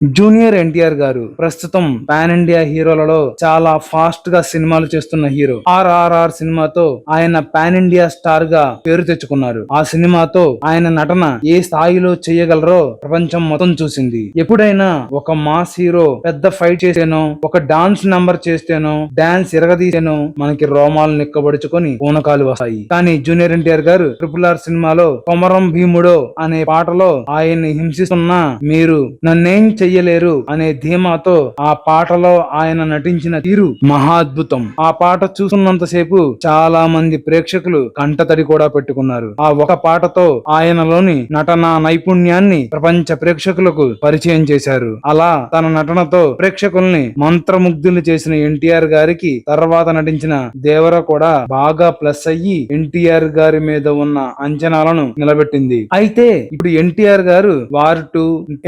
Junior NTR గారు ప్రస్తుతం pan India హీరోలలో చాలా ఫాస్ట్ గా సినిమాలు చేస్తున్న హీరో. RRR సినిమాతో ఆయన పాన్ ఇండియా స్టార్ గా పేరు తెచ్చుకున్నారు. ఆ సినిమాతో ఆయన నటన ఏ స్థాయిలో చేయగలరో ప్రపంచం మొత్తం చూసింది. ఎప్పుడైనా ఒక మాస్ హీరో పెద్ద ఫైట్ చేస్తేనో, ఒక డాన్స్ నంబర్ చేస్తేనో, డాన్స్ ఇరగదీసేనో మనకి రోమాలు నిక్కబడుచుకొని పూనకాలు వస్తాయి. కానీ జూనియర్ ఎన్టీఆర్ గారు RRR సినిమాలో కొమరం భీముడో అనే పాటలో ఆయన్ని హింసిస్తున్న మీరు నన్నేం చెయ్యలేరు అనే ధీమాతో ఆ పాటలో ఆయన నటించిన తీరు మహాద్భుతం. ఆ పాట చూస్తున్నంతసేపు చాలా మంది ప్రేక్షకులు కంటతడి కూడా పెట్టుకున్నారు. ఆ ఒక పాటతో ఆయనలోని నటనా నైపుణ్యాన్ని ప్రపంచ ప్రేక్షకులకు పరిచయం చేశారు. అలా తన నటనతో ప్రేక్షకుల్ని మంత్రముగ్ధులు చేసిన ఎన్టీఆర్ గారికి తర్వాత నటించిన దేవర కూడా బాగా ప్లస్ అయ్యి ఎన్టీఆర్ గారి మీద ఉన్న అంచనాలను నిలబెట్టింది. అయితే ఇప్పుడు ఎన్టీఆర్ గారు వార్ 2,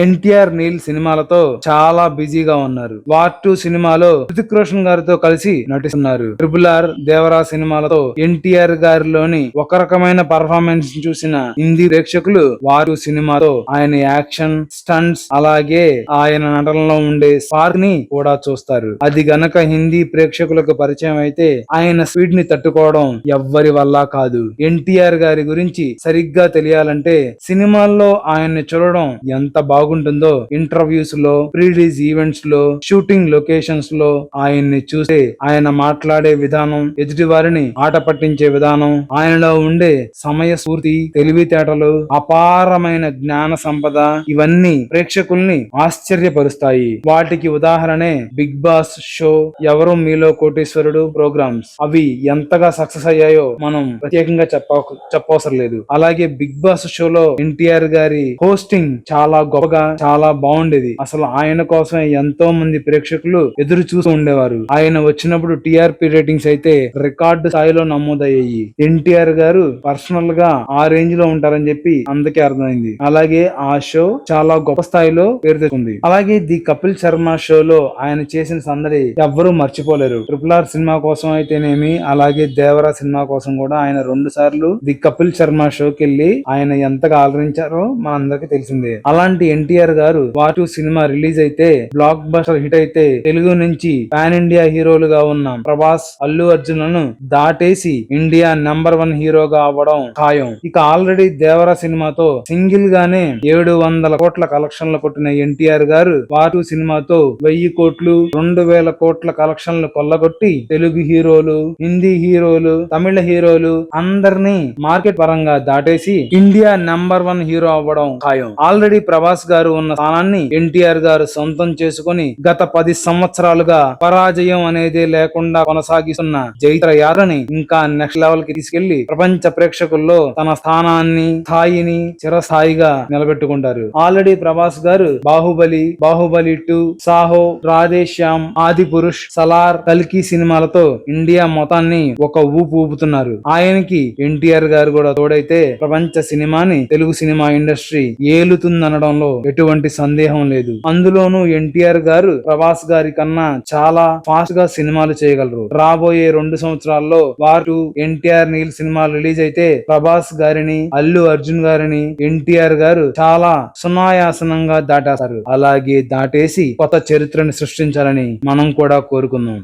ఎన్టీఆర్ నీల్ సినిమాలతో చాలా బిజీగా ఉన్నారు. వార్ 2 సినిమాలో హృతిక్ రోషన్ గారితో కలిసి నటిస్తున్నారు. RRR, దేవరా సినిమాలతో ఎన్టీఆర్ గారిలోని ఒక రకమైన పర్ఫార్మెన్స్ చూసిన హిందీ ప్రేక్షకులు వార్ 2 సినిమాతో ఆయన యాక్షన్, స్టంట్స్ అలాగే ఆయన నటనలో ఉండే స్పార్క్ ని కూడా చూస్తారు. అది గనక హిందీ ప్రేక్షకులకు పరిచయం అయితే ఆయన స్పీడ్ ని తట్టుకోవడం ఎవ్వరి వల్ల కాదు. ఎన్టీఆర్ గారి గురించి సరిగ్గా తెలియాలంటే సినిమాల్లో ఆయన్ని చూడడం ఎంత బాగుంటుందో ఇంటర్వ్యూస్ లో, ప్రీ రిలీజ్ ఈవెంట్స్ లో, షూటింగ్ లొకేషన్స్ లో ఆయన్ని చూస్తే ఆయన మాట్లాడే విధానం, ఎదుటి వారిని ఆట పట్టించే విధానం, ఆయనలో ఉండే సమయ స్ఫూర్తి, తెలివితేటలు, అపారమైన జ్ఞాన సంపద ఇవన్నీ ప్రేక్షకుల్ని ఆశ్చర్యపరుస్తాయి. వాటికి ఉదాహరణే బిగ్ బాస్ షో, ఎవరు మీలో కోటీశ్వరుడు ప్రోగ్రామ్స్. అవి ఎంతగా సక్సెస్ అయ్యాయో మనం ప్రత్యేకంగా చెప్పవసరం లేదు. అలాగే బిగ్ బాస్ షోలో ఎన్టీఆర్ గారి హోస్టింగ్ చాలా గొప్పగా, చాలా బాగుండేది. అసలు ఆయన కోసమే ఎంతో మంది ప్రేక్షకులు ఎదురు చూస్తూ ఉండేవారు. ఆయన వచ్చినప్పుడు టీఆర్పీ రేటింగ్స్ అయితే రికార్డు స్థాయిలో నమోదయ్యాయి. ఎన్టీఆర్ గారు పర్సనల్ గా ఆ రేంజ్ లో ఉంటారని చెప్పి అందుకే అర్థమైంది. అలాగే ఆ షో చాలా గొప్ప స్థాయిలో పేరు తెచ్చుకుంది. అలాగే ది కపిల్ శర్మ షోలో ఆయన చేసిన సందడి ఎవ్వరూ మర్చిపోలేరు. RRR సినిమా కోసం అయితేనేమి, అలాగే దేవరా సినిమా కోసం కూడా ఆయన 2 సార్లు ది కపిల్ శర్మ షోకి వెళ్లి ఆయన ఎంతగా ఆదరించారో మనందరికి తెలిసిందే. అలాంటి ఎన్టీఆర్ గారు వార్ 2 సినిమా రిలీజ్ అయితే బ్లాక్ బస్టర్ హిట్ అయితే తెలుగు నుంచి పాన్ ఇండియా హీరోలుగా ఉన్న ప్రభాస్, అల్లు అర్జున్లను దాటేసి ఇండియా నెంబర్ 1 హీరోగా అవ్వడం ఖాయం. ఇక ఆల్రెడీ దేవరా సినిమాతో సింగిల్ గానే 700 కోట్ల కలెక్షన్లు కొట్టిన ఎన్టీఆర్ గారు వార్ 2 సినిమాతో 1000 కోట్లు, 2000 కోట్ల కలెక్షన్లు కొల్లగొట్టి తెలుగు హీరోలు, హిందీ హీరోలు, తమిళ హీరోలు అందరినీ మార్కెట్ పరంగా దాటేసి ఇండియా నెంబర్ 1 హీరో అవ్వడం ఖాయం. ఆల్రెడీ ప్రభాస్ గారు ఉన్న స్థానాన్ని ఎన్టీఆర్ గారు సొంతం చేసుకుని గత 10 సంవత్సరాలుగా పరాజయం అనేది లేకుండా కొనసాగిస్తున్న జైత్ర యాత్రని ఇంకా నెక్స్ట్ లెవెల్ కి తీసుకెళ్లి ప్రపంచ ప్రేక్షకుల్లో తన స్థానాన్ని, స్థాయిని చిరస్థాయిగా నిలబెట్టుకుంటారు. ఆల్రెడీ ప్రభాస్ గారు బాహుబలి, బాహుబలి 2, సాహో, రాధేశ్యామ్, ఆది పురుష్, సలార్, కల్కి సినిమాలతో ఇండియా మొత్తాన్ని ఒక ఊపు ఊపుతున్నారు. ఆయనకి ఎన్టీఆర్ గారు కూడా తోడైతే ప్రపంచ సినిమాని, తెలుగు సినిమా ఇండస్ట్రీ ఏలుతుందనడంలో ఎటువంటి సందేహం లేదు. అందులోనూ ఎన్టీఆర్ గారు ప్రభాస్ గారి కన్నా చాలా ఫాస్ట్ గా సినిమాలు చేయగలరు. రాబోయే 2 సంవత్సరాల్లో వార్ 2, ఎన్టీఆర్ నీల్ సినిమాలు రిలీజ్ అయితే ప్రభాస్ గారిని, అల్లు అర్జున్ గారిని ఎన్టీఆర్ గారు చాలా సునాయాసనంగా దాటేస్తారు. అలాగే దాటేసి కొత్త చరిత్రను సృష్టించాలని మనం కూడా కోరుకుందాం.